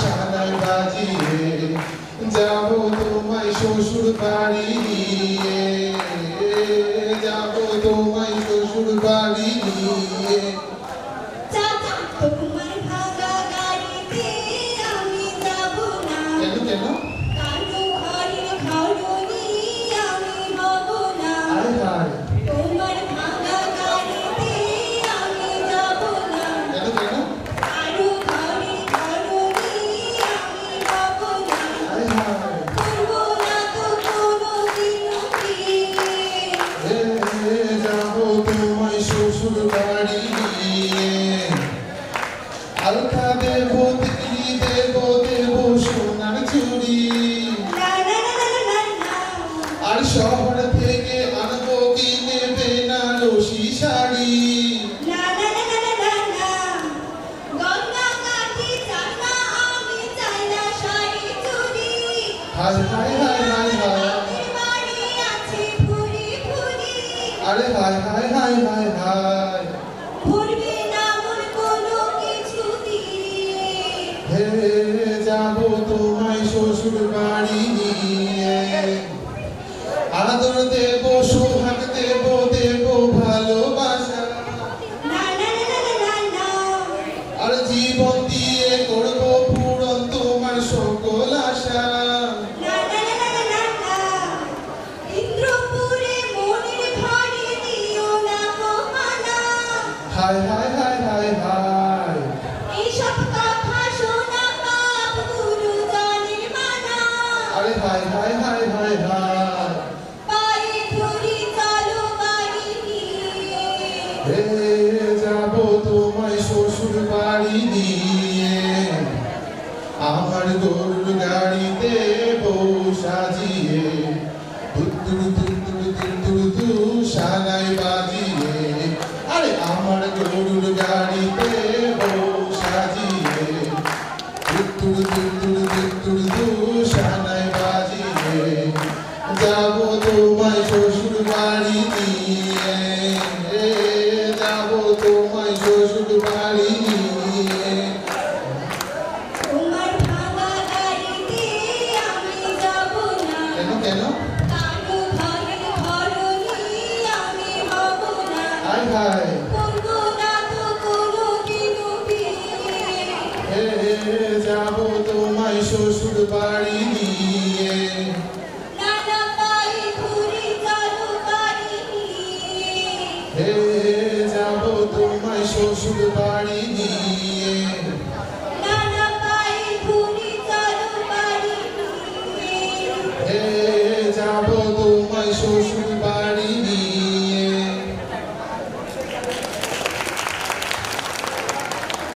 শালায় বাজিয়ে যাব তোমায় শ্বশুর বাড়ি নিয়ে, যাব তোমায় শ্বশুর বাড়ি নিয়ে। তোমার ভাঙা গাড়িতে আমি যাব না। কেন কেন? কারো ঘরের ঘরনি আমি হব না। আরে হায় তোমার ভাঙা গাড়িতে আমি যাব না। কেন কেন? কারো ঘরের ঘরনি আমি হব না। আরে হায় করব না তো কোনোদিনও বিয়ে। যাব তোমায় শ্বশুর বাড়ি নিয়ে, আলতা দেব তিরি দেব দেব সোনার চুড়ি, না না না না না না। আর শহর থেকে আনবো কিনে বেনারসি শাড়ি। না না না না না না না। গঙ্গা কাঠি চানা আমি চাই না শাড়ি চুড়ি। হায় হায় হায় হায় হায়, আমাদের বাড়ি আছে ভুরি ভুরি। আরে হায় হায় হায় হায় হায়, ভরবে না মন কোনো কিছু দিয়ে। হে যাব তোমায় শ্বশুর বাড়ি নিয়ে, আদর দেব সোহাগ দেব দেব ভালোবাসা, না না না না না না। আর জীবন দিয়ে করব পূরণ তোমার সকল আশা। না না না না না না। ইন্দ্রপুরে মনের ঘরে দিও না গো মানা। হায় হায় হায় হায় হায়, এইসব কথা শোনা পাপ গুরুজনের মানা। আরে হায় হায় হায় হায় হায়, পায়ে ধরি চলো বাড়ি নিয়ে। হে যাব তোমায় শ্বশুর বাড়ি নিয়ে, আমার গরুর গাড়িতে বউ সাজিয়ে দুত্তুর দুত্তুর দুত্তুর দু শালায় বাজিয়ে, আরে আমার গরুর গাড়িতে বউ সাজিয়ে দুত্তুর দুত্তুর দুত্তুর দু শালায় বাজিয়ে যাব তোমায় শ্বশুর বাড়ি নিয়ে, যাব তোমায় শ্বশুর বাড়ি নিয়ে। তোমার ভাঙা গাড়িতে আমি যাব না। কেন কেন? কারো ঘরের ঘরনি আমি হব না। হায় হায়, করব না তো কোনোদিনও বিয়ে। হে যাব তোমায় শ্বশুর বাড়ি নিয়ে, নানা পায়ে ধরি চলো বাড়ি নিয়ে। হে যাব তোমায় শ্বশুর বাড়ি নিয়ে।